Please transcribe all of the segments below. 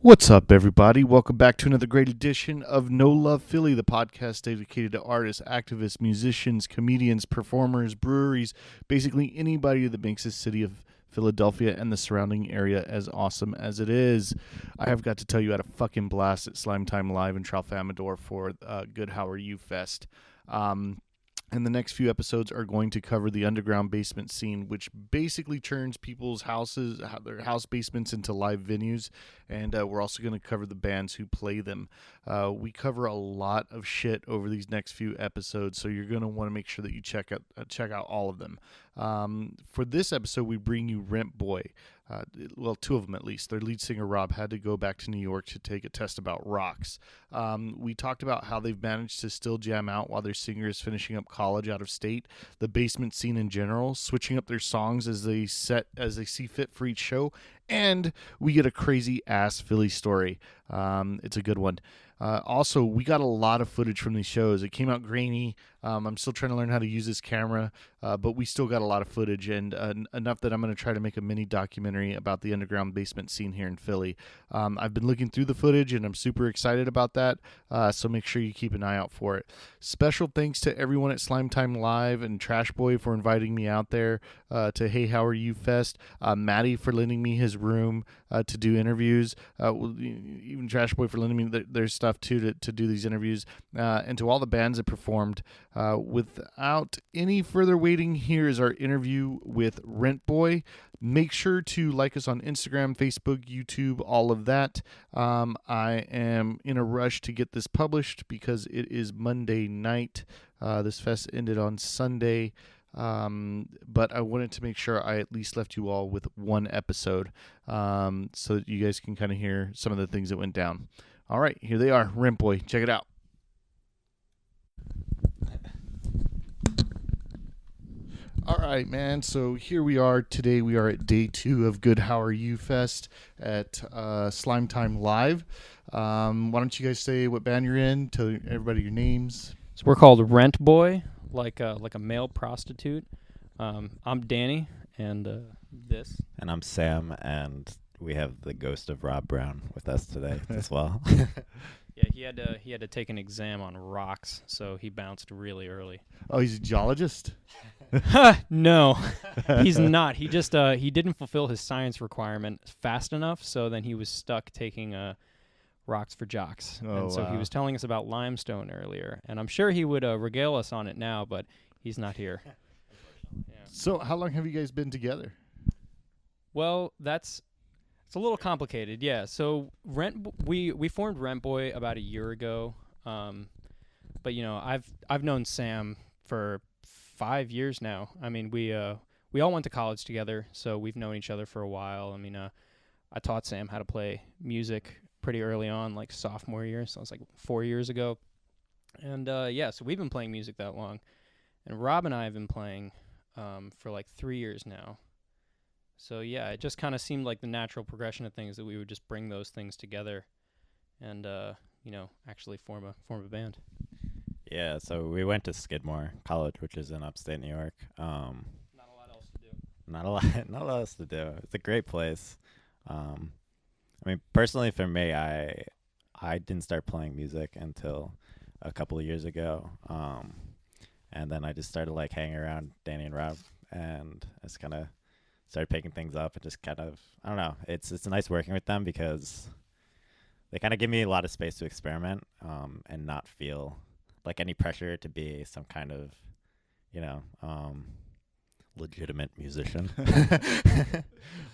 What's up, everybody? Welcome back to another great edition of No Love Philly, the podcast dedicated to artists, activists, musicians, comedians, performers, breweries, basically anybody that makes this city of Philadelphia and the surrounding area as awesome as it is. I have got to tell you, I had a fucking blast at Slime Time Live in Tralfamadore for Good How Are You Fest. And the next few episodes are going to cover the underground basement scene, which basically turns people's houses, their house basements, into live venues. And we're also going to cover the bands who play them. We cover a lot of shit over these next few episodes, so you're going to want to make sure that you check out all of them. For this episode, we bring you Rent Boy. Well, two of them at least. Their lead singer, Rob, had to go back to New York to take a test about rocks. We talked about how they've managed to still jam out while their singer is finishing up college out of state, the basement scene in general, switching up their songs as they see fit for each show, and we get a crazy-ass Philly story. It's a good one. Also, we got a lot of footage from these shows. It came out grainy. I'm still trying to learn how to use this camera, but we still got a lot of footage, and enough that I'm going to try to make a mini documentary about the underground basement scene here in Philly. I've been looking through the footage, and I'm super excited about that, so make sure you keep an eye out for it. Special thanks to everyone at Slime Time Live and Trash Boy for inviting me out there to Hey How Are You Fest, Maddie for lending me his room to do interviews, even Trash Boy for lending me their stuff too to do these interviews, and to all the bands that performed. Without any further waiting, here is our interview with Rent Boy. Make sure to like us on Instagram, Facebook, YouTube, all of that. I am in a rush to get this published because it is Monday night. This fest ended on Sunday. But I wanted to make sure I at least left you all with one episode, so that you guys can kind of hear some of the things that went down. All right, here they are. Rent Boy, check it out. All right, man. So here we are today. We are at day 2 of Good How Are You Fest at Slime Time Live. Why don't you guys say what band you're in? Tell everybody your names. So we're called Rent Boy, like a male prostitute. I'm Danny, and this. And I'm Sam, and we have the ghost of Rob Brown with us today as well. Yeah, he had to take an exam on rocks, so he bounced really early. Oh, he's a geologist? No, he's not. He just he didn't fulfill his science requirement fast enough, so then he was stuck taking rocks for jocks. Oh, and so he was telling us about limestone earlier, and I'm sure he would regale us on it now, but he's not here. Yeah. So how long have you guys been together? Well, it's a little complicated, yeah. So we formed Rent Boy about a year ago, but I've known Sam for 5 years now. I mean, we all went to college together, so we've known each other for a while. I mean, I taught Sam how to play music pretty early on, like sophomore year, so it's like 4 years ago. And so we've been playing music that long, and Rob and I have been playing for like 3 years now. So yeah, it just kind of seemed like the natural progression of things that we would just bring those things together, and actually form a band. Yeah, so we went to Skidmore College, which is in upstate New York. Not a lot else to do. Not a lot else to do. It's a great place. I mean, personally for me, I didn't start playing music until a couple of years ago, and then I just started like hanging around Danny and Rob, and I just kind of started picking things up and just kind of, I don't know, it's nice working with them because they kind of give me a lot of space to experiment, and not feel like any pressure to be some kind of, legitimate musician.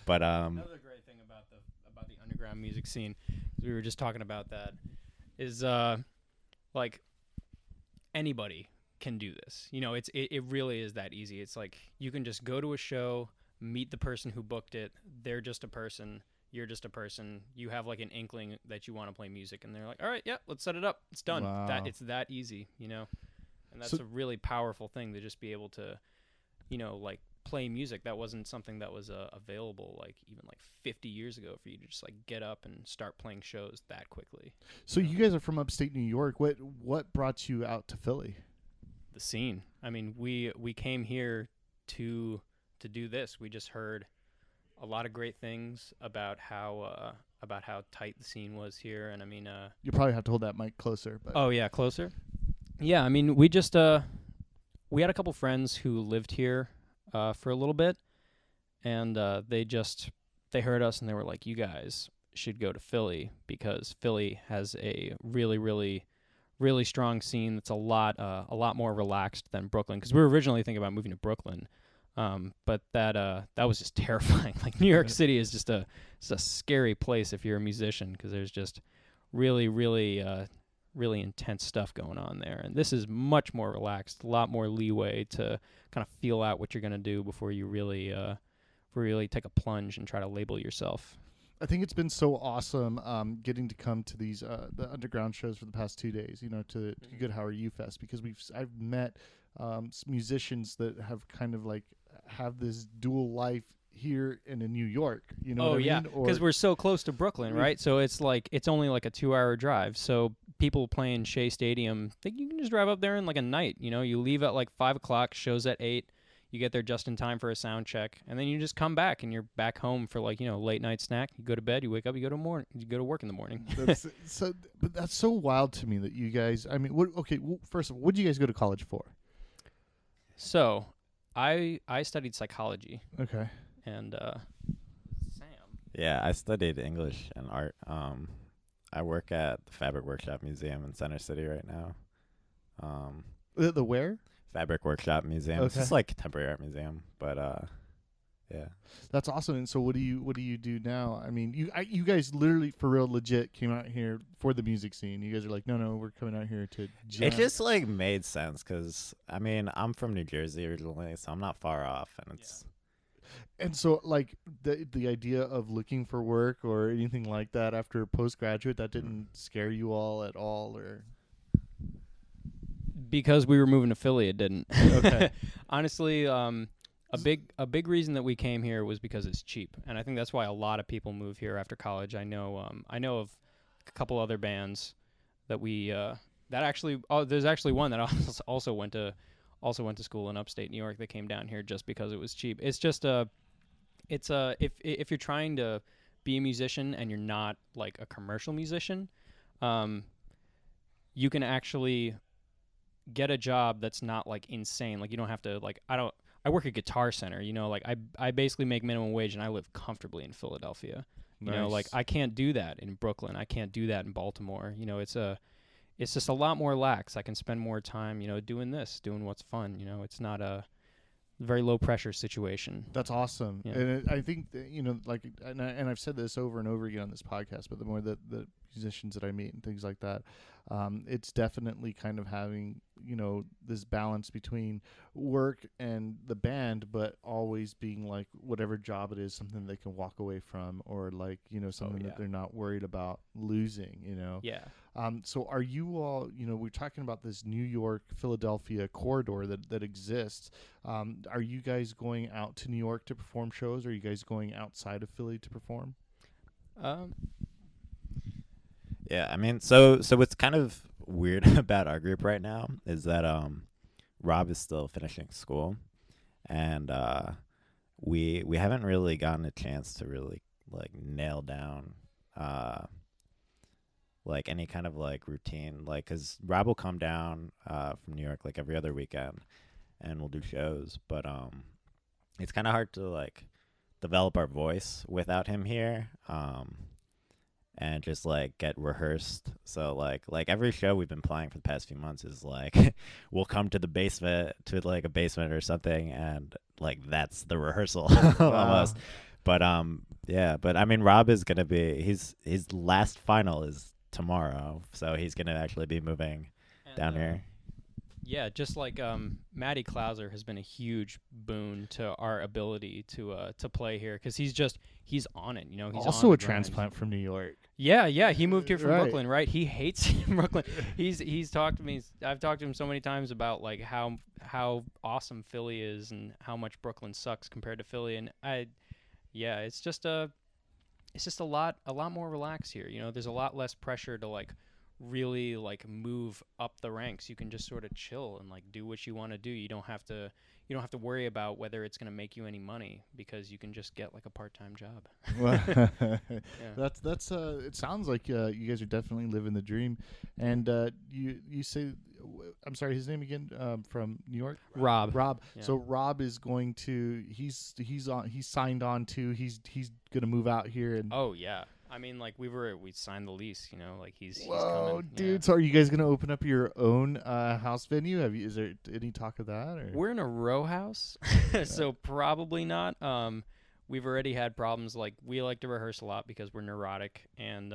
But another great thing about the underground music scene, we were just talking about that, is like anybody can do this. It really is that easy. It's like you can just go to a show, meet the person who booked it. They're just a person. You're just a person. You have like an inkling that you want to play music, and they're like, all right, yeah, let's set it up. It's done. Wow. It's that easy, And that's a really powerful thing, to just be able to, like play music. That wasn't something that was available like even like 50 years ago for you to just like get up and start playing shows that quickly. So you guys are from upstate New York. What brought you out to Philly? The scene. I mean, we came here to do this. We just heard a lot of great things about how about how tight the scene was here, and I mean, You probably have to hold that mic closer, but oh yeah, closer. Yeah, I mean, we had a couple friends who lived here for a little bit, and they heard us and they were like, "You guys should go to Philly because Philly has a really, really, really strong scene that's a lot more relaxed than Brooklyn." Because we were originally thinking about moving to Brooklyn, but that was just terrifying. Like New York City is it's a scary place if you're a musician because there's just really, really, really intense stuff going on there. And this is much more relaxed, a lot more leeway to kind of feel out what you're gonna do before you really take a plunge and try to label yourself. I think it's been so awesome getting to come to these the underground shows for the past 2 days. To Good How Are You Fest, because I've met musicians that have kind of like have this dual life here and in New York. You know Oh what I yeah, mean? because we're so close to Brooklyn, right? So it's only like a 2-hour drive. So people playing Shea Stadium, you can just drive up there in like a night. You leave at like 5 o'clock, shows at 8. You get there just in time for a sound check, and then you just come back, and you're back home for like late night snack. You go to bed, you wake up, you go to work in the morning. But that's so wild to me that you guys. I mean, first of all, what did you guys go to college for? So, I studied psychology, Okay. and Sam. Yeah, I studied English and art. I work at the Fabric Workshop Museum in Center City right now. The where? Fabric Workshop Museum. It's Okay. just like a temporary art museum, but yeah. That's awesome. And so, what do you do now? I mean, you guys literally for real, legit came out here for the music scene. You guys are like, no, we're coming out here to jam. It just like made sense because I mean I'm from New Jersey originally, so I'm not far off, and it's And so, like the idea of looking for work or anything like that after postgraduate, that didn't scare you all at all, or Because we were moving to Philly, it didn't. Okay. Honestly, a big reason that we came here was because it's cheap, and I think that's why a lot of people move here after college. I know of a couple other bands that there's actually one that also went to school in upstate New York that came down here just because it was cheap. It's just if you're trying to be a musician and you're not like a commercial musician, you can actually get a job that's not like insane. Like you don't have to I work at Guitar Center, like I basically make minimum wage and I live comfortably in Philadelphia. Like I can't do that in Brooklyn. I can't do that in Baltimore. It's just a lot more lax. I can spend more time, doing what's fun. It's not a very low pressure situation. That's awesome. Yeah. And I think that, and I've said this over and over again on this podcast, but the more that the musicians that I meet and things like that, it's definitely kind of having, this balance between work and the band, but always being like whatever job it is, something they can walk away from, or like, something that they're not worried about losing, Yeah. So are you all, we're talking about this New York, Philadelphia corridor that exists. Are you guys going out to New York to perform shows? Or are you guys going outside of Philly to perform? yeah. I mean, so what's kind of weird about our group right now is that Rob is still finishing school, and we haven't really gotten a chance to really like nail down like any kind of like routine, like because Rob will come down from New York like every other weekend and we'll do shows, but it's kind of hard to like develop our voice without him here, and just like get rehearsed. So like every show we've been playing for the past few months is like we'll come to the basement, to like a basement or something, and like that's the rehearsal almost. But yeah, but I mean Rob is gonna be his last final is tomorrow, so he's gonna actually be moving down here. Yeah, just like Matty Klauser has been a huge boon to our ability to play here because he's on it. He's also on a the grind. transplant from New York. Yeah, he moved here from Right. Brooklyn, right? He hates Brooklyn. He's talked to me. I've talked to him so many times about like how awesome Philly is and how much Brooklyn sucks compared to Philly. And it's just a lot more relaxed here. There's a lot less pressure to like really like move up the ranks. You can just sort of chill and like do what you want to do. You don't have to worry about whether it's going to make you any money because you can just get like a part-time job. Well, Yeah. that's it sounds like you guys are definitely living the dream. And you say I'm sorry, his name again, from New York? Rob. Rob. Yeah. So Rob is going to he's signed on to he's going to move out here and Oh yeah. I mean, like we signed the lease, you know, like he's Whoa, coming. dude! So are you guys going to open up your own house venue? Is there any talk of that? Or? We're in a row house, so probably not. We've already had problems. Like we like to rehearse a lot because we're neurotic, and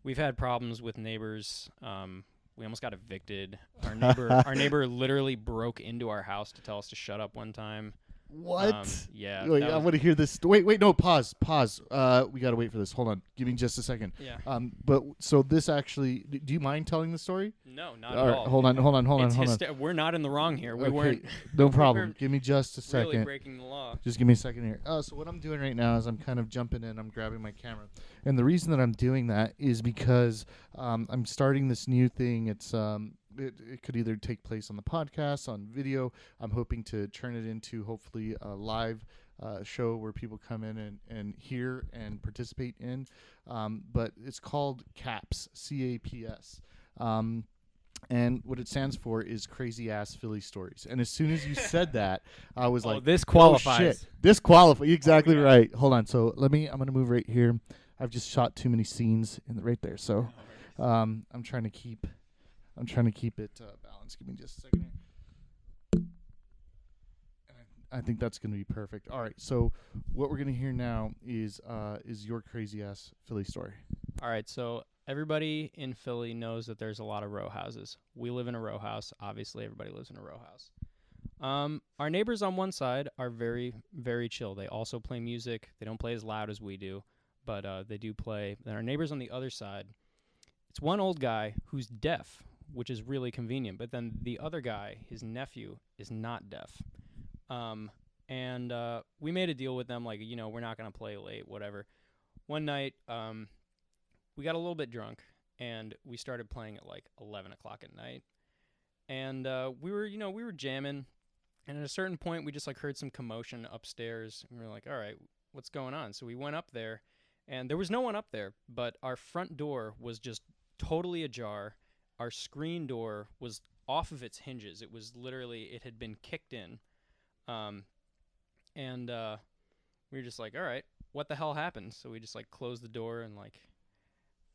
we've had problems with neighbors. We almost got evicted. Our neighbor literally broke into our house to tell us to shut up one time. What? Yeah. Wait, I want to hear this. Wait, no, pause. We got to wait for this. Hold on. Give me just a second. Yeah. But so this actually, do you mind telling the story? No, not All at right, all. hold on. We're not in the wrong here. We Okay, weren't no we problem. weren't Give me just a second. really breaking the law. Just give me a second here. So what I'm doing right now is I'm kind of jumping in. I'm grabbing my camera. And the reason that I'm doing that is because I'm starting this new thing. It's it could either take place on the podcast, on video. I'm hoping to turn it into hopefully a live show where people come in and hear and participate in. But it's called CAPS, C-A-P-S. And what it stands for is Crazy Ass Philly Stories. And as soon as you said that, I was like, this oh, qualifies. shit. This qualifies. Exactly Oh, yeah. right. Hold on. So I'm going to move right here. I've just shot too many scenes right there. So I'm trying to keep it balanced. Give me just a second here. I think that's going to be perfect. All right. So what we're going to hear now is your Crazy Ass Philly story. All right, so everybody in Philly knows that there's a lot of row houses. We live in a row house. Obviously, everybody lives in a row house. Our neighbors on one side are very, very chill. They also play music. They don't play as loud as we do, but they do play. Then our neighbors on the other side, it's one old guy who's deaf, which is really convenient. But then the other guy, his nephew, is not deaf. And we made a deal with them, like, you know, we're not going to play late, whatever. One night, we got a little bit drunk, and we started playing at like 11 o'clock at night. And we were jamming, and at a certain point, we just like heard some commotion upstairs, and we were like, all right, what's going on? So we went up there, and there was no one up there, but our front door was just totally ajar. Our screen door was off of its hinges. It was literally, it had been kicked in. And we were just like, all right, what the hell happened? So we just like closed the door and like,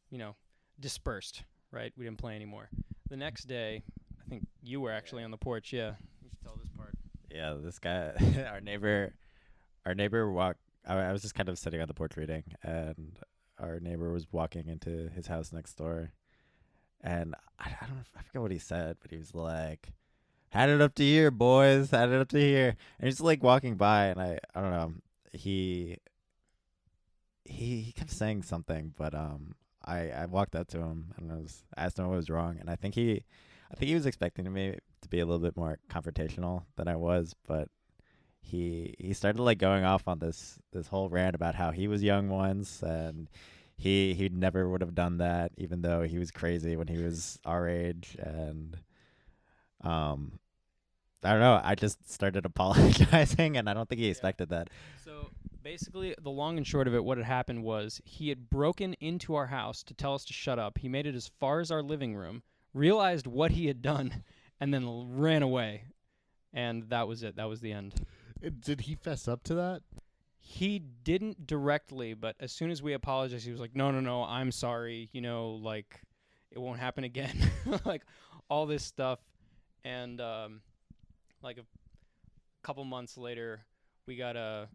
you know, dispersed, right? We didn't play anymore. The next day, I think you were actually on the porch. Yeah. You should tell this part. Yeah, this guy, our neighbor walked. I was just kind of sitting on the porch reading, and our neighbor was walking into his house next door, and I forget what he said, but he was like, "Had it up to here, boys. Had it up to here." And he's like walking by, and I don't know. He kept saying something, but I walked up to him and asked him what was wrong, and I think he was expecting me to be a little bit more confrontational than I was, but he started like going off on this whole rant about how he was young once, and he never would have done that, even though he was crazy when he was our age, and I don't know. I just started apologizing, and I don't think he expected that. So basically, the long and short of it, what had happened was he had broken into our house to tell us to shut up. He made it as far as our living room, realized what he had done, and then ran away. And that was it. That was the end. Did he fess up to that? He didn't directly, but as soon as we apologized, he was like, no, I'm sorry. You know, like, it won't happen again. Like, all this stuff. And, like, a couple months later, we got an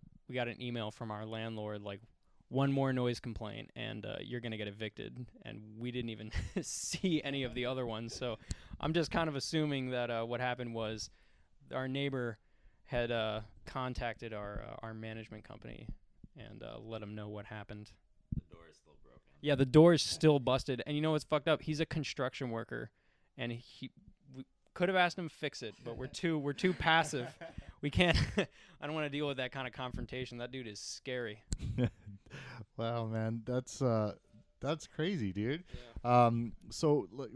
email from our landlord, like, one more noise complaint, and you're going to get evicted. And we didn't even see any of the other ones. So I'm just kind of assuming that what happened was our neighbor had contacted our management company and let them know what happened. The door is still broken. Yeah, the door is still busted. And you know what's fucked up? He's a construction worker, and we could have asked him to fix it, but we're too passive. We can't. I don't want to deal with that kind of confrontation. That dude is scary. Wow, man, that's That's crazy, dude. Yeah. So like,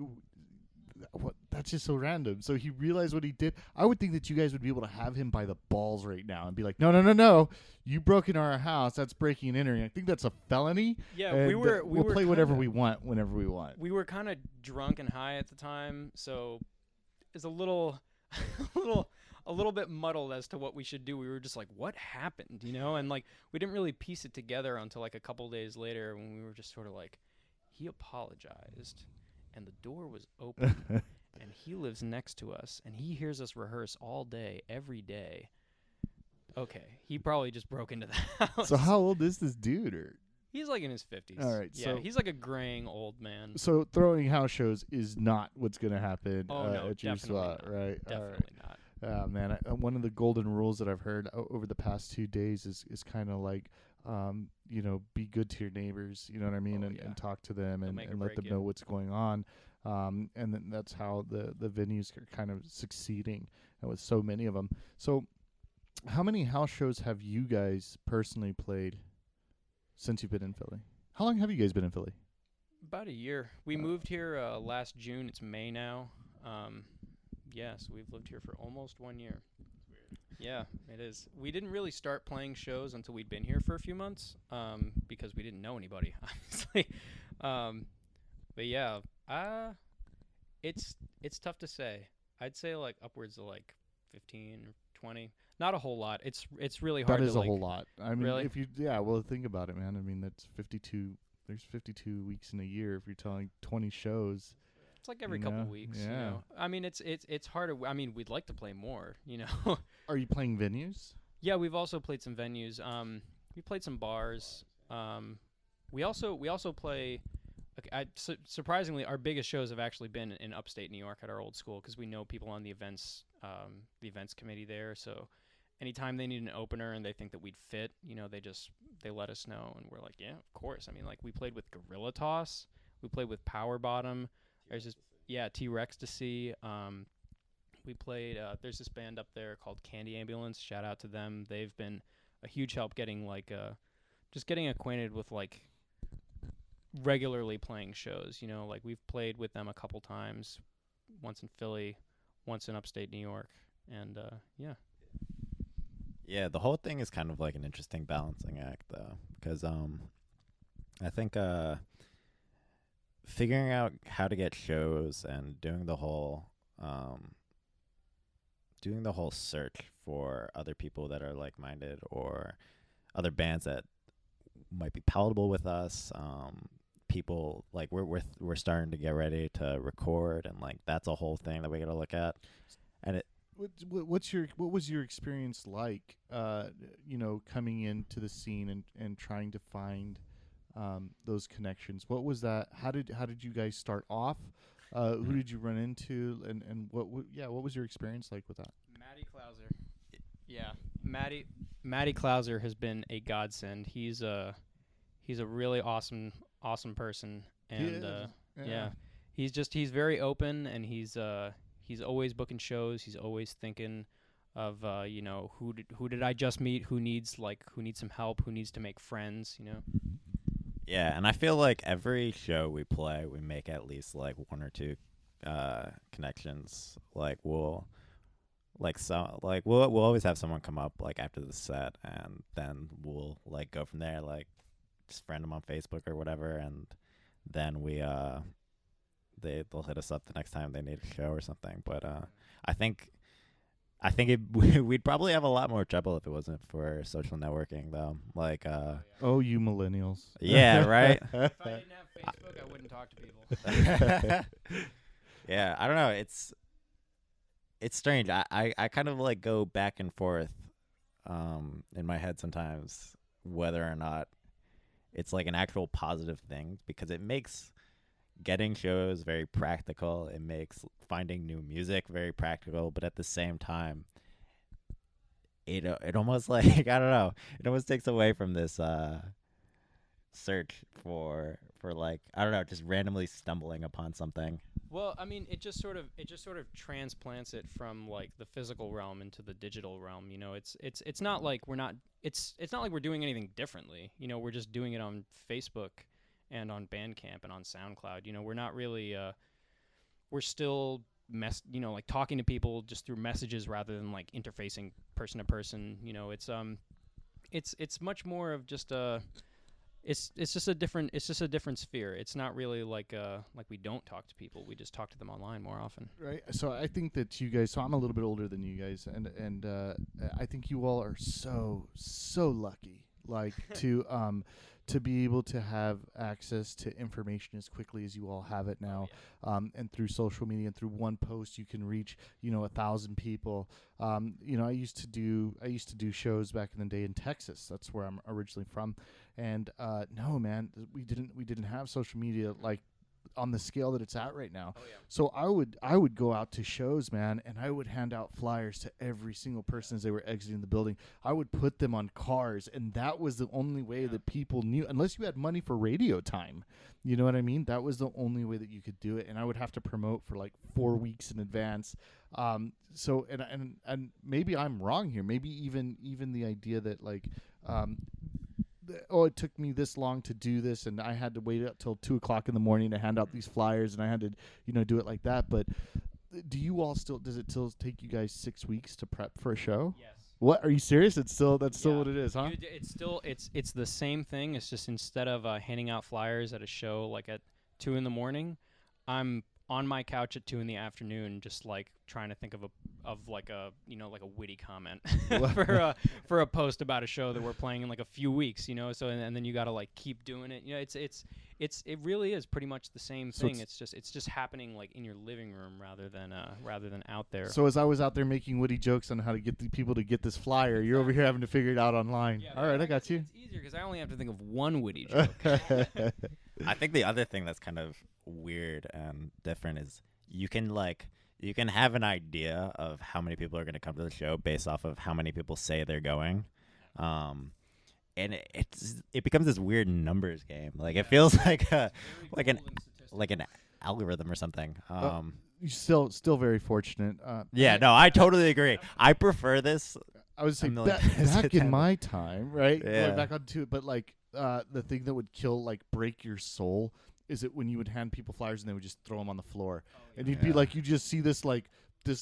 what? That's just so random. So he realized what he did. I would think that you guys would be able to have him by the balls right now and be like, no, no, no, no. You broke into our house. That's breaking and entering. I think that's a felony. Yeah, And, we were we'll play whatever kinda- we want whenever we want. we were kind of drunk and high at the time, so it's a little, a little bit muddled as to what we should do. We were just like, what happened, and like we didn't really piece it together until like a couple days later when we were just sort of like, he apologized, and the door was open, and he lives next to us, and he hears us rehearse all day, every day. Okay, he probably just broke into the house. So how old is this dude? Or He's like in his 50s. All right, Yeah, so- he's like a graying old man. so throwing house shows is not what's going to happen Oh, no, at your definitely spot, not. right? All right. Definitely not. Man, one of the golden rules that I've heard over the past 2 days is kind of like, be good to your neighbors. You know what I mean, Oh, and yeah. talk to them They'll and, make or and let break them you. know what's going on. And then that's how the venues are kind of succeeding, and with so many of them. So, how many house shows have you guys personally played since you've been in Philly? How long have you guys been in Philly? About a year. We moved here last June. It's May now. So we've lived here for almost 1 year. Yeah, it is. We didn't really start playing shows until we'd been here for a few months, because we didn't know anybody, obviously. But yeah, it's tough to say. I'd say like upwards of like 15 or 20. Not a whole lot. It's really hard. That is to, a like, whole lot. I mean, Really? well, think about it, man. I mean, that's 52. There's 52 weeks in a year. If you're telling 20 shows, It's like every you couple know, weeks. yeah. I mean, it's harder. I mean, we'd like to play more. are you playing venues? Yeah, we've also played some venues. We played some bars. We also play. Surprisingly, our biggest shows have actually been in upstate New York at our old school because we know people on the events committee there. So anytime they need an opener and they think that we'd fit, they let us know, and we're like, yeah, of course. I mean, like we played with Gorilla Toss, we played with Power Bottom. There's this, T-Rex to see. We played. There's this band up there called Candy Ambulance. Shout out to them. They've been a huge help getting just getting acquainted with like regularly playing shows. Like we've played with them a couple times, once in Philly, once in upstate New York, and yeah. Yeah, the whole thing is kind of like an interesting balancing act, though, because I think figuring out how to get shows and doing the whole search for other people that are like-minded or other bands that might be palatable with us. People like we're starting to get ready to record, and like that's a whole thing that we got to look at, and it. What was your experience like? Coming into the scene and trying to find those connections. What was that? How did you guys start off? Who did you run into? And what was your experience like with that? Matty Klauser. Yeah, Matty Klauser has been a godsend. He's a really awesome person, and yeah, he's very open, and he's always booking shows. He's always thinking of who did I just meet? Who needs some help? Who needs to make friends? Yeah, and I feel like every show we play, we make at least like one or two connections. Like we'll always have someone come up like after the set, and then we'll like go from there, like just friend them on Facebook or whatever, and then they'll hit us up the next time they need a show or something. But I think we'd probably have a lot more trouble if it wasn't for social networking, though. Like, Oh, you millennials. yeah, right. If I didn't have Facebook, I wouldn't talk to people. Yeah, I don't know. It's strange. I kind of like go back and forth in my head sometimes whether or not it's like an actual positive thing, because it makes getting shows very practical. It makes finding new music very practical, but at the same time, it almost like I don't know. It almost takes away from this search for like I don't know, just randomly stumbling upon something. Well, I mean, it just sort of transplants it from like the physical realm into the digital realm. It's not like we're not it's not like we're doing anything differently. We're just doing it on Facebook and on Bandcamp and on SoundCloud. You know, we're not really we're still like talking to people just through messages rather than like interfacing person to person. You know, it's much more of just a it's just a different sphere. It's not really like we don't talk to people. We just talk to them online more often. Right. So I think that you guys. So I'm a little bit older than you guys, and I think you all are so lucky, like to be able to have access to information as quickly as you all have it now, and through social media and through one post you can reach 1,000 people. I used to do shows back in the day in Texas. That's where I'm originally from, and no man, we didn't have social media like on the scale that it's at right now. Oh, yeah. So I would go out to shows, man, and I would hand out flyers to every single person as they were exiting the building. I would put them on cars, and that was the only way that people knew, unless you had money for radio time. You know what I mean? That was the only way that you could do it, and I would have to promote for like 4 weeks in advance. So and maybe I'm wrong here. Maybe even the idea that like it took me this long to do this, and I had to wait up till 2:00 in the morning to hand out these flyers, and I had to, do it like that. But do you all does it still take you guys 6 weeks to prep for a show? Yes. What, are you serious? That's still what it is, huh? It's still it's the same thing. It's just instead of handing out flyers at a show like at 2 a.m, I'm on my couch at 2 p.m, just like trying to think of a witty comment for a post about a show that we're playing in like a few weeks. So and then you got to like keep doing it. It really is pretty much the same thing. It's just happening like in your living room rather than out there. So as I was out there making witty jokes on how to get the people to get this flyer, you're over here having to figure it out online. Yeah, all right, I got you. It's easier because I only have to think of one witty joke. I think the other thing that's kind of weird and different is you can have an idea of how many people are going to come to the show based off of how many people say they're going. And it becomes this weird numbers game. Like it feels like an algorithm or something. You're still very fortunate. No, I totally agree. I prefer this. I would say back in my time, right? Yeah. Going back onto it, but like the thing that would break your soul is it when you would hand people flyers and they would just throw them on the floor, and you'd be like, you just see this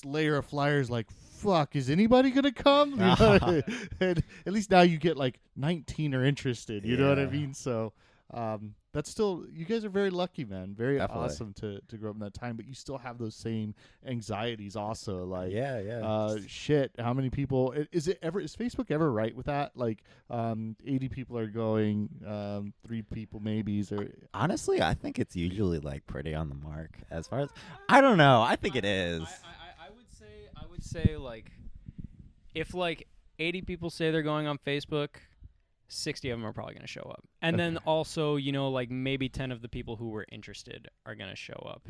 layer of flyers, like, fuck, is anybody gonna come? You know? And at least now you get like 19 are interested. You know what I mean? So that's still, you guys are very lucky, man. Very Definitely. awesome to grow up in that time, but you still have those same anxieties also. Like, shit, how many people is Facebook ever right with that? Like 80 people are going, 3 people maybes, or honestly, I think it's usually like pretty on the mark as far as, I don't know. I think it is. I would say like if like 80 people say they're going on Facebook, 60 of them are probably going to show up. And then also, like maybe 10 of the people who were interested are going to show up,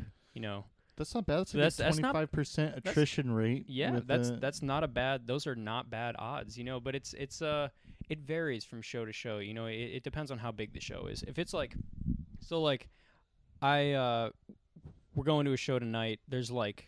That's not bad. That's a 25% attrition rate. Yeah, that's not a bad. Those are not bad odds, but it varies from show to show. It depends on how big the show is. If it's like we're going to a show tonight, there's like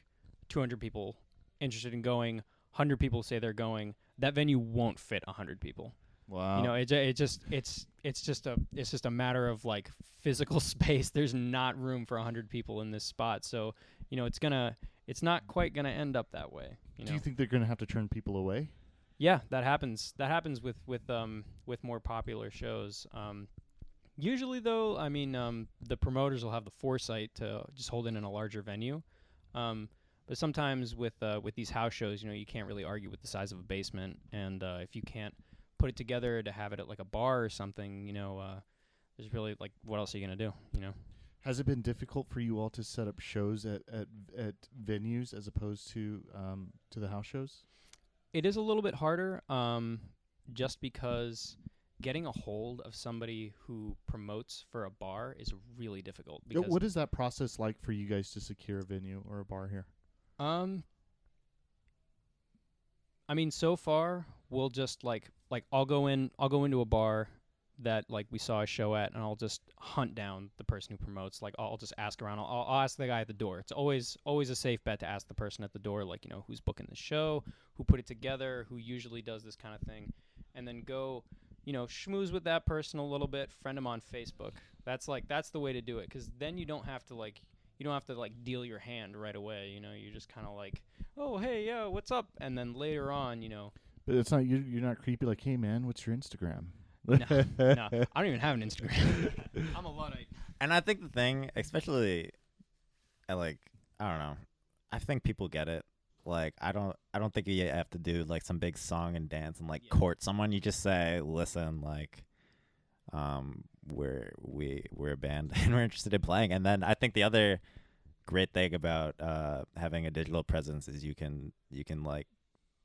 200 people interested in going, 100 people say they're going, that venue won't fit 100 people. Wow. It's just a matter of like physical space. There's not room for 100 people in this spot. So, it's not quite gonna end up that way. Do you think they're gonna have to turn people away? Yeah, that happens. That happens with more popular shows. Usually though, I mean, the promoters will have the foresight to just hold it in a larger venue. But sometimes with these house shows, you can't really argue with the size of a basement, and if you can't put it together to have it at like a bar or something, there's really like, what else are you gonna do? Has it been difficult for you all to set up shows at venues as opposed to the house shows? It is a little bit harder, just because getting a hold of somebody who promotes for a bar is really difficult. What is that process like for you guys to secure a venue or a bar here? I mean, so far we'll just like I'll go into a bar that like we saw a show at, and I'll just hunt down the person who promotes. Like I'll just ask around. I'll ask the guy at the door. It's always a safe bet to ask the person at the door, like, who's booking the show, who put it together, who usually does this kind of thing, and then go, schmooze with that person a little bit, friend them on Facebook. That's the way to do it, because then you don't have to deal your hand right away. You just kind of like, oh hey, yeah, what's up, and then later on, But it's not you're not creepy like, hey man, what's your Instagram? no, no, I don't even have an Instagram. I'm a Luddite. And I think the thing, especially, I don't know. I think people get it. Like I don't think you have to do like some big song and dance and like court someone. You just say, listen, like, we're a band and we're interested in playing. And then I think the other great thing about having a digital presence is you can like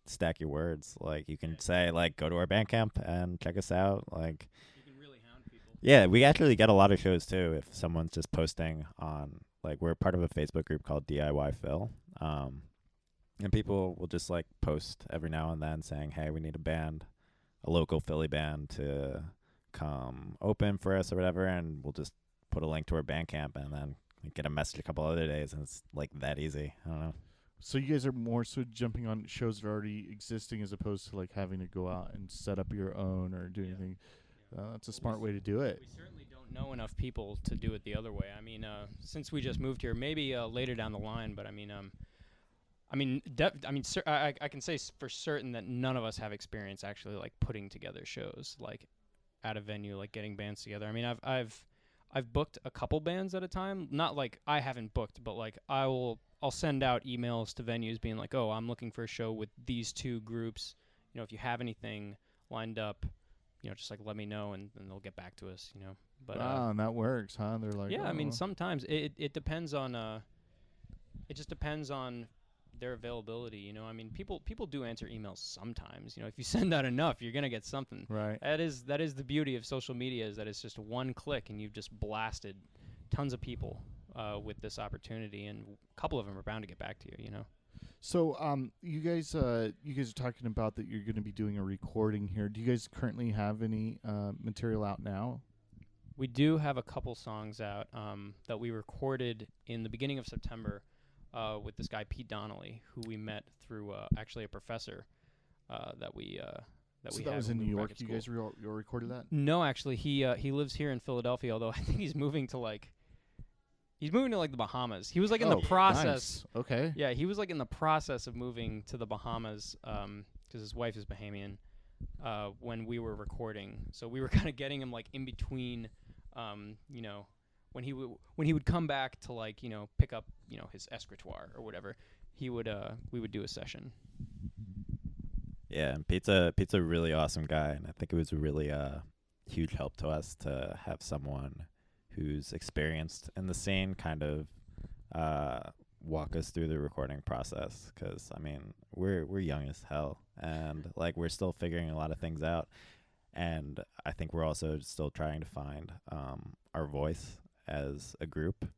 stack your words. Like you can say like, go to our Bandcamp and check us out. Like You can really hound people. yeah, we actually get a lot of shows too if someone's just posting on, like, we're part of a Facebook group called DIY Phil. And people will just like post every now and then saying, hey, we need a local Philly band to come open for us or whatever, and we'll just put a link to our Bandcamp and then get a message a couple other days, and it's like that easy. I don't know. So you guys are more so jumping on shows that are already existing as opposed to like having to go out and set up your own or do anything. That's a smart way to do it. We certainly don't know enough people to do it the other way. I mean, since we just moved here, maybe later down the line, but I can say for certain that none of us have experience actually like putting together shows like at a venue, like getting bands together. I mean, I've booked a couple bands at a time. Not like I haven't booked, but like I'll send out emails to venues being like, oh, I'm looking for a show with these two groups. If you have anything lined up, just like let me know, and they'll get back to us. But and that works, huh? They're like, yeah, oh. I mean, sometimes it depends on it just depends on their availability. I mean, people do answer emails sometimes. If you send out enough, you're gonna get something. Right. That is the beauty of social media, is that it's just one click and you've just blasted tons of people with this opportunity, and a couple of them are bound to get back to you. So, you guys are talking about that you're going to be doing a recording here. Do you guys currently have any material out now? We do have a couple songs out that we recorded in the beginning of September with this guy Pt.1, who we met through actually a professor that we So we that had was when in we New were York. back at You school. guys recorded that? No, actually, he lives here in Philadelphia. Although I think he's moving to the Bahamas. He was like in the process. Nice. Okay. Yeah, he was like in the process of moving to the Bahamas because his wife is Bahamian. When we were recording, so we were kind of getting him like in between. When he would come back to like pick up his escritoire or whatever, we would do a session. Yeah, and Pete's a really awesome guy, and I think it was a really huge help to us to have someone who's experienced in the scene kind of walk us through the recording process. Because I mean, we're young as hell, and like we're still figuring a lot of things out, and I think we're also still trying to find our voice as a group,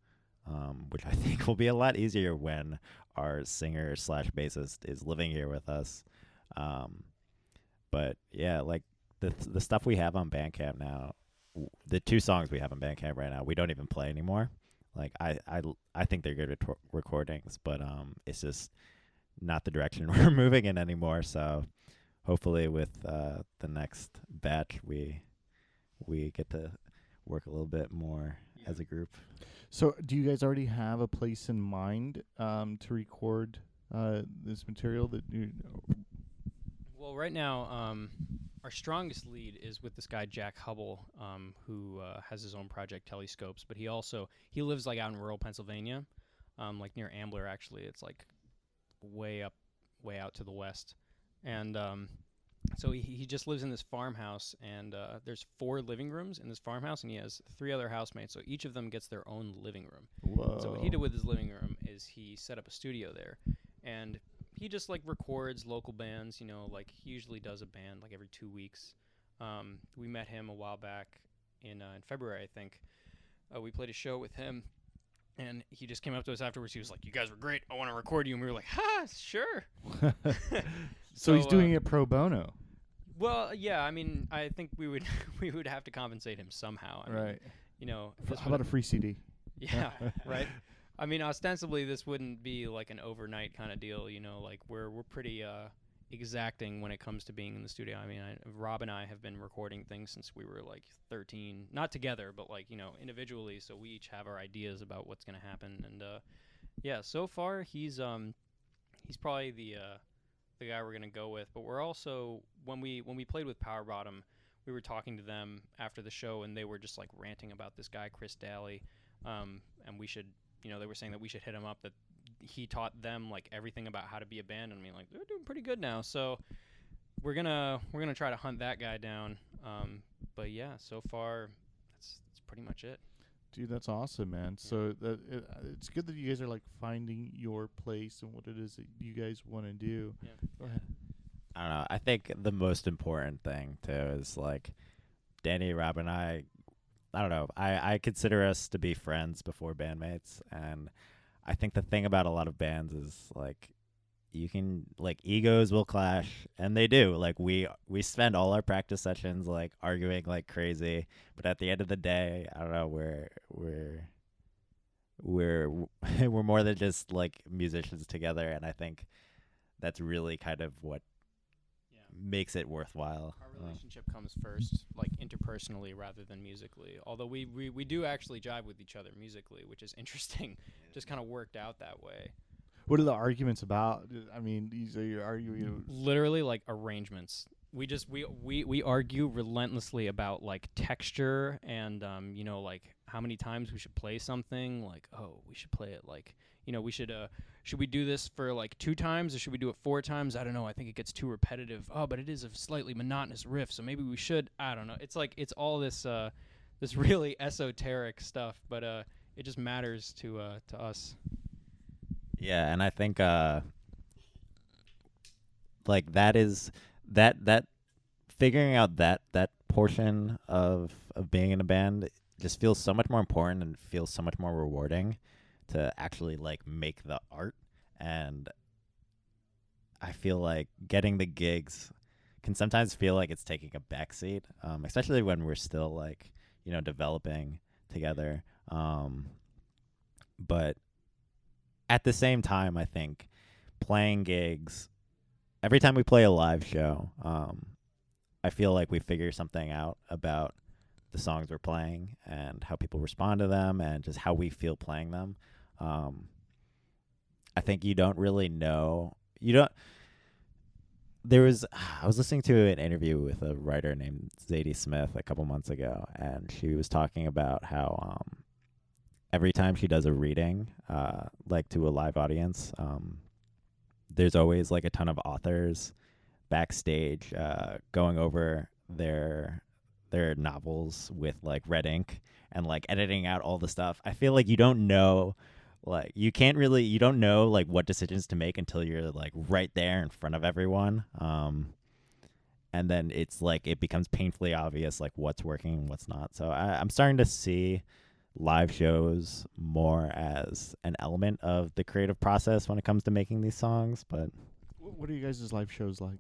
which I think will be a lot easier when our singer / bassist is living here with us. But yeah, like the stuff we have on Bandcamp now, the two songs we have on Bandcamp right now, we don't even play anymore. Like I think they're good recordings, but it's just not the direction we're moving in anymore. So hopefully with the next batch, we get to work a little bit more as a group. So do you guys already have a place in mind to record this material that you? Well, right now, our strongest lead is with this guy Jack Hubble, who has his own project Telescopes, but he lives like out in rural Pennsylvania, like near Ambler. Actually, it's like way out to the west, and so he just lives in this farmhouse, and there's 4 living rooms in this farmhouse, and he has 3 other housemates, so each of them gets their own living room. Whoa. So what he did with his living room is he set up a studio there, and he just like records local bands, like he usually does a band like every 2 weeks. We met him a while back in February, I think. We played a show with him, and he just came up to us afterwards. He was like, "You guys were great. I want to record you." And we were like, "Ha, sure." So he's doing it pro bono. Well, yeah. I mean, I think we would have to compensate him somehow. I Right. mean, How about a free CD? Yeah. Right. I mean, ostensibly, this wouldn't be like an overnight kind of deal. Like we're pretty exacting when it comes to being in the studio. I mean, Rob and I have been recording things since we were like 13, not together, but like, you know, individually. So we each have our ideas about what's going to happen. And yeah, so far he's probably the guy we're going to go with. But we're also, when we played with Power Bottom, we were talking to them after the show, and they were just like ranting about this guy Chris Daly, and we should, you know, they were saying that we should hit him up, that he taught them like everything about how to be a band. And I mean, like, they're doing pretty good now, so we're gonna try to hunt that guy down. But yeah, so far that's pretty much it. Dude, that's awesome, man. So it's good that you guys are like finding your place and what it is that you guys want to do. Yeah. Go ahead. I don't know. I think the most important thing too is like Danny, Rob, and I don't know. I consider us to be friends before bandmates, and I think the thing about a lot of bands is like you can like egos will clash, and they do. Like we spend all our practice sessions like arguing like crazy, but at the end of the day, I don't know, we're more than just like musicians together, and I think that's really kind of what makes it worthwhile. Our relationship comes first, like interpersonally rather than musically. Although we do actually jive with each other musically, which is interesting. Just kind of worked out that way. What are the arguments about? I mean, you're arguing. Literally like arrangements. We argue relentlessly about like texture and you know, like how many times we should play something. Like, oh, we should play it like, you know, we should we do this for like 2 times or should we do it 4 times? I don't know. I think it gets too repetitive. Oh, but it is a slightly monotonous riff, so maybe we should. I don't know. It's like it's all this this really esoteric stuff, but it just matters to us. Yeah, and I think like that figuring out that portion of being in a band just feels so much more important and feels so much more rewarding to actually like make the art. And I feel like getting the gigs can sometimes feel like it's taking a backseat, especially when we're still like, you know, developing together. But at the same time, I think playing gigs, every time we play a live show, I feel like we figure something out about the songs we're playing and how people respond to them and just how we feel playing them. I think you don't really know. I was listening to an interview with a writer named Zadie Smith a couple months ago, and she was talking about how every time she does a reading, like to a live audience, there's always like a ton of authors backstage going over their novels with like red ink and like editing out all the stuff. I feel like you don't know, like you don't know like what decisions to make until you're like right there in front of everyone. And then it's like it becomes painfully obvious like what's working and what's not. So I'm starting to see live shows more as an element of the creative process when it comes to making these songs. But What are you guys' live shows like?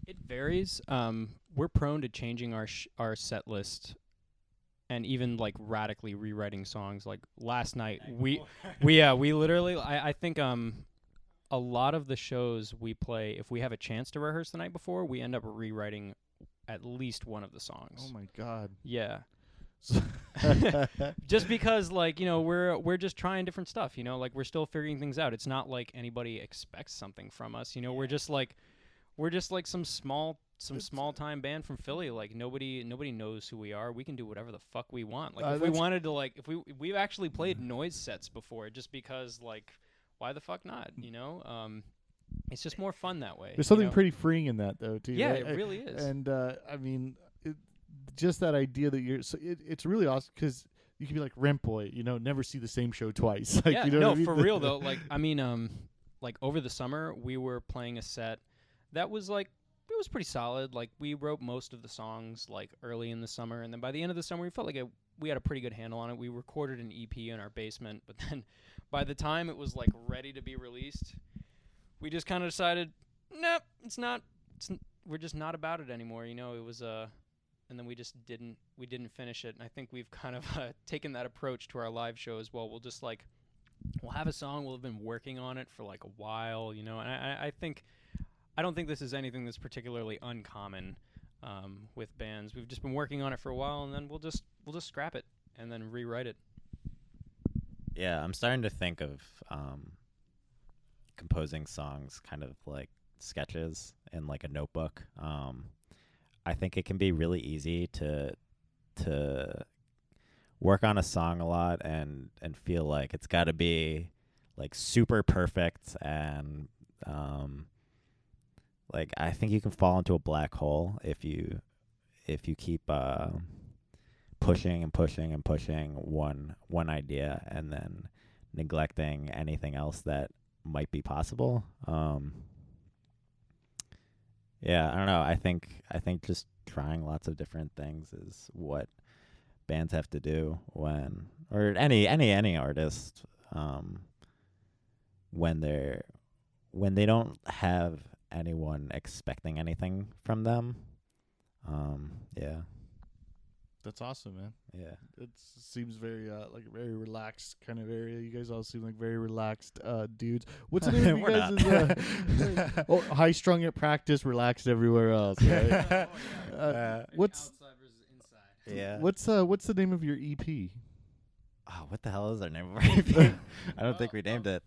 It varies. We're prone to changing our set list and even like radically rewriting songs. Like last night, we literally I think a lot of the shows we play, if we have a chance to rehearse the night before, we end up rewriting at least one of the songs. Oh my god. Yeah. Just because like, you know, we're just trying different stuff, you know, like we're still figuring things out. It's not like anybody expects something from us, you know. We're just like some small time band from Philly. Like nobody knows who we are. We can do whatever the fuck we want. Like if we wanted to, like if we've actually played noise sets before, just because like why the fuck not, you know. It's just more fun that way. There's something pretty freeing in that though too. Yeah, it really is. And I mean, just that idea that it's really awesome because you can be like Rent Boy, you know, never see the same show twice. Like, yeah, you know no, what I mean? for real though. Like I mean, like over the summer we were playing a set that was like, it was pretty solid. Like we wrote most of the songs like early in the summer, and then by the end of the summer we felt like we had a pretty good handle on it. We recorded an EP in our basement, but then by the time it was like ready to be released, we just kind of decided, nope, we're just not about it anymore. You know, it was and then we didn't finish it. And I think we've kind of taken that approach to our live show as well. We'll just like we'll have a song, we'll have been working on it for like a while, you know, and I don't think this is anything that's particularly uncommon with bands. We've just been working on it for a while, and then we'll just scrap it and then rewrite it. Yeah, I'm starting to think of composing songs kind of like sketches in like a notebook. I think it can be really easy to work on a song a lot and feel like it's got to be like super perfect and like I think you can fall into a black hole if you keep pushing and pushing and pushing one idea and then neglecting anything else that might be possible. Yeah, I don't know. I think just trying lots of different things is what bands have to do when or any artist when they don't have anyone expecting anything from them. Yeah. That's awesome, man. Yeah. It seems very like a very relaxed kind of area. You guys all seem like very relaxed dudes. What's the name of you We're guys? High strung at practice, relaxed everywhere else. Right? What's outside versus inside? Yeah. what's the name of your EP? Oh, what the hell is our name of our EP? I don't think we named it.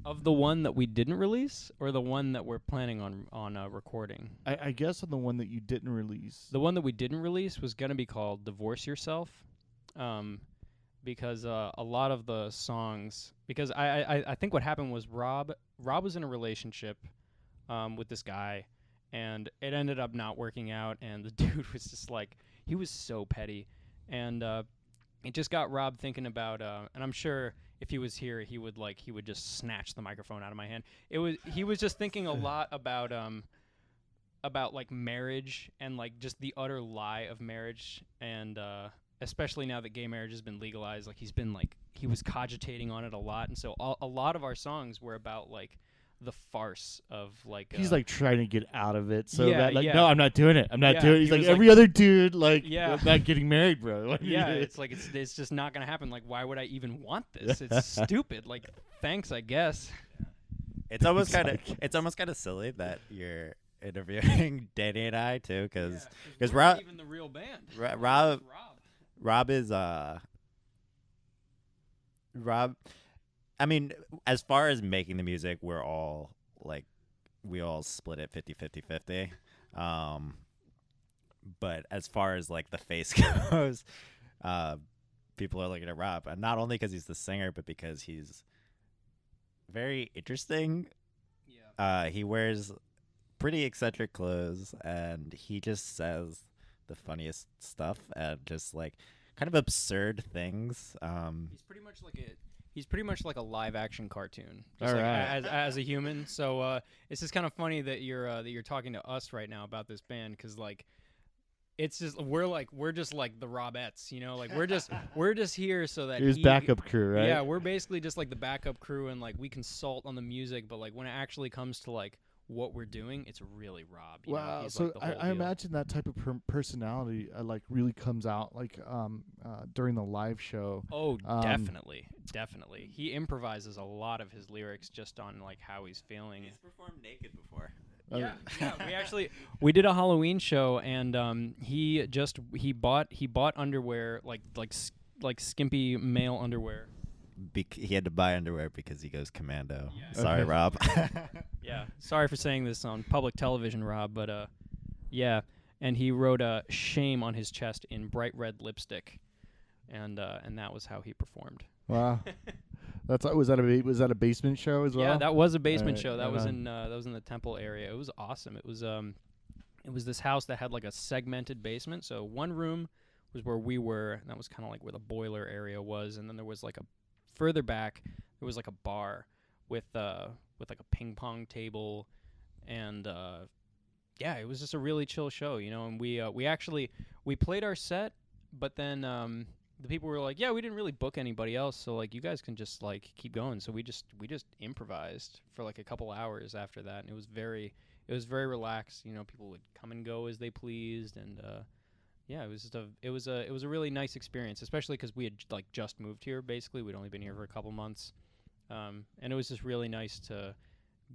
Of the one that we didn't release, or the one that we're planning on recording? I guess on the one that you didn't release. The one that we didn't release was gonna be called "Divorce Yourself," because a lot of the songs. Because I think what happened was Rob was in a relationship with this guy, and it ended up not working out. And the dude was just like, he was so petty, and it just got Rob thinking about. And I'm sure if he was here, he would just snatch the microphone out of my hand. He was just thinking a lot about like marriage and like just the utter lie of marriage, and especially now that gay marriage has been legalized, like he was cogitating on it a lot, and so a lot of our songs were about like the farce of like He's like trying to get out of it so Yeah, bad. Like, yeah. no, I'm not doing it. I'm not Yeah, doing it. he He's like was every other dude. Like, Yeah. I'm not getting married, bro. Like, yeah, it's like it's just not gonna happen. Like, why would I even want this? It's stupid. Like, thanks, I guess. It's almost kind of like- it's almost kind of silly that you're interviewing Danny and I too, because we're Rob not even the real band. Rob is Rob. I mean, as far as making the music, we're all like we all split it 50-50-50. But as far as like the face goes, people are looking at Rob, and not only because he's the singer, but because he's very interesting. Yeah. He wears pretty eccentric clothes, and he just says the funniest stuff and just like kind of absurd things. He's pretty much like a live action cartoon, just All like right. as a human. So it's just kind of funny that you're talking to us right now about this band, because like it's just we're just like the Robettes, you know, like we're just here so that His backup crew, right? Yeah, we're basically just like the backup crew, and like we consult on the music, but like when it actually comes to like what we're doing, it's really Rob. You know? Wow. He's So like the whole I deal. imagine that type of personality like really comes out like during the live show. Oh, Um, definitely. He improvises a lot of his lyrics just on like how he's feeling. He's performed naked before. Yeah, we did a Halloween show, and he bought underwear like skimpy male underwear. He had to buy underwear because he goes commando. Yeah. Sorry, Okay. Rob. Yeah, sorry for saying this on public television, Rob, but yeah, and he wrote "shame" on his chest in bright red lipstick, and that was how he performed. Wow. Was that a basement show as well? Yeah, that was a basement Alright, show. That right was on. in the Temple area. It was awesome. It was this house that had like a segmented basement. So one room was where we were, and that was kind of like where the boiler area was, and then there was like a further back there was like a bar with like a ping pong table, and yeah, it was just a really chill show, you know. And we played our set, but then the people were like, yeah, we didn't really book anybody else, so like you guys can just like keep going. So we just improvised for like a couple hours after that, and it was very relaxed. You know, people would come and go as they pleased, and yeah, it was a really nice experience, especially because we had like just moved here. Basically, we'd only been here for a couple months, And it was just really nice to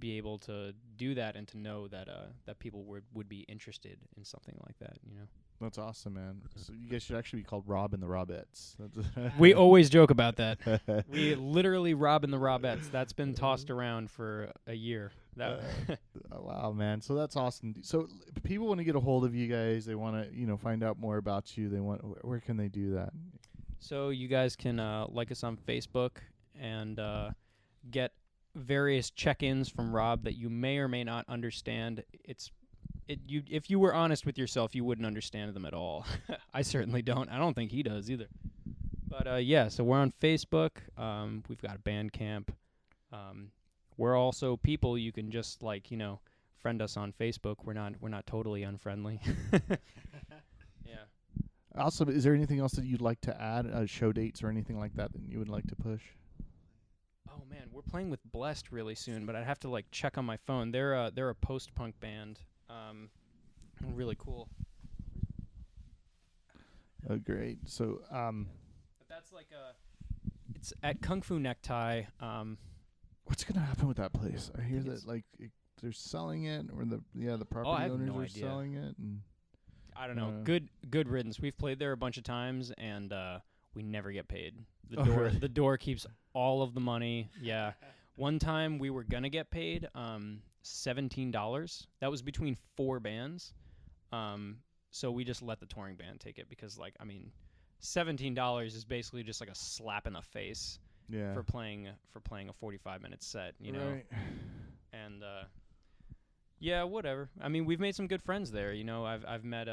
be able to do that and to know that that people would be interested in something like that. That's awesome, man. So you guys should actually be called Rob and the Robettes. We always joke about that. We literally Rob and the Robettes. That's been tossed around for a year. That Wow, man. So that's awesome. So people want to get a hold of you guys. They want to, find out more about you. They want. Where can they do that? So you guys can like us on Facebook and get various check-ins from Rob that you may or may not understand. If you were honest with yourself, you wouldn't understand them at all. I certainly don't. I don't think he does either. But yeah, so we're on Facebook. We've got a Bandcamp. We're also people you can just friend us on Facebook. We're not totally unfriendly. Yeah. Also, is there anything else that you'd like to add? Show dates or anything like that you would like to push? Oh man, we're playing with Blessed really soon, but I'd have to check on my phone. They're a post-punk band. Really cool. Oh, great. So, but that's it's at Kung Fu Necktie. What's gonna happen with that place? I hear think that they're selling it, or the property I have owners no are idea. selling it, and I don't know. Good riddance. We've played there a bunch of times, and we never get paid. Really? The door keeps all of the money. Yeah. One time we were gonna get paid $17. That was between 4 bands. So we just let the touring band take it because $17 is basically just like a slap in the face for playing a 45-minute set, Right. And yeah, whatever. I mean, we've made some good friends there. I've met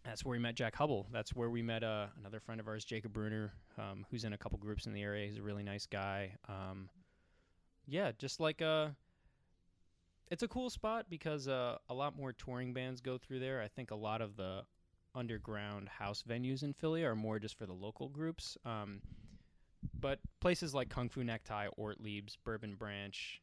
that's where we met Jack Hubble. That's where we met another friend of ours, Jacob Bruner, who's in a couple groups in the area. He's a really nice guy. Yeah, just it's a cool spot because a lot more touring bands go through there. I think a lot of the underground house venues in Philly are more just for the local groups. But places like Kung Fu Necktie, Ortlieb's, Bourbon Branch,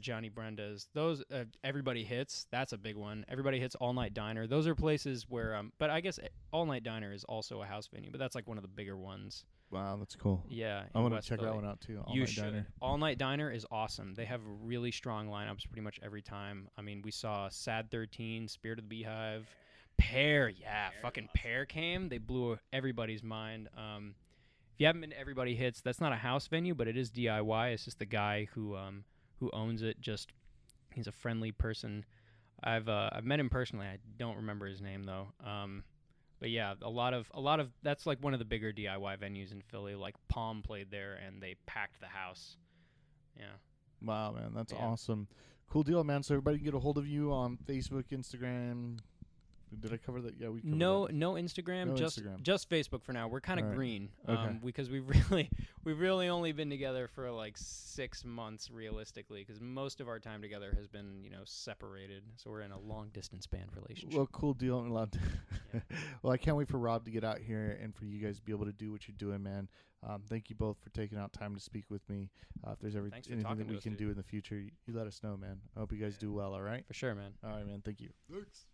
Johnny Brenda's, those Everybody Hits, that's a big one. Everybody Hits, All Night Diner. Those are places where, but I guess All Night Diner is also a house venue, but that's one of the bigger ones. Wow, that's cool. Yeah, I want to check that one out too. All Night Diner. All Night Diner is awesome. They have really strong lineups pretty much every time. I mean, we saw Sad 13, Spirit of the Beehive, Pear. Fucking Pear came. They blew everybody's mind. If you haven't been to Everybody Hits, that's not a house venue, but it is DIY. It's just the guy who owns it. He's a friendly person. I've met him personally. I don't remember his name though. But yeah, a lot of that's one of the bigger DIY venues in Philly. Like Palm played there, and they packed the house. Yeah. Wow, man, that's awesome. Cool deal, man. So everybody can get a hold of you on Facebook, Instagram. Did I cover that? Yeah, we covered that. No Instagram. No just Instagram. Just Facebook for now. We're kind of All right. green, Okay. because we've really only been together for 6 months realistically, because most of our time together has been separated. So we're in a long distance band relationship. Well, cool deal. Well, I can't wait for Rob to get out here and for you guys to be able to do what you're doing, man. Thank you both for taking out time to speak with me. If there's anything that we can do in the future, you let us know, man. I hope you guys do well, all right? For sure, man. All right, man. Thank you. Thanks.